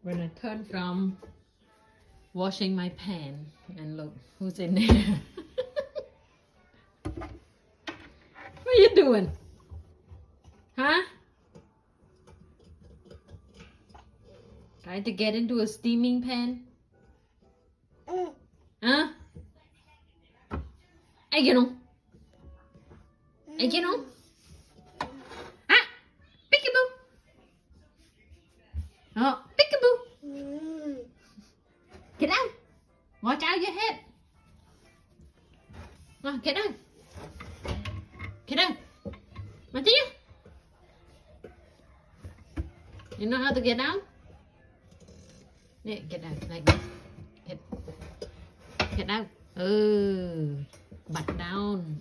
when I turn from washing my pan and look who's in there. What are you doing? Huh? Trying to get into a steaming pan? Huh? Ai kia nung? Ai kia nung? Ah! Peekaboo! Oh, peekaboo! Get out! Watch out your head! Oh, get out! Get out! Matthew! You know how to get out? Yeah, get out like this. Get out. Butt down.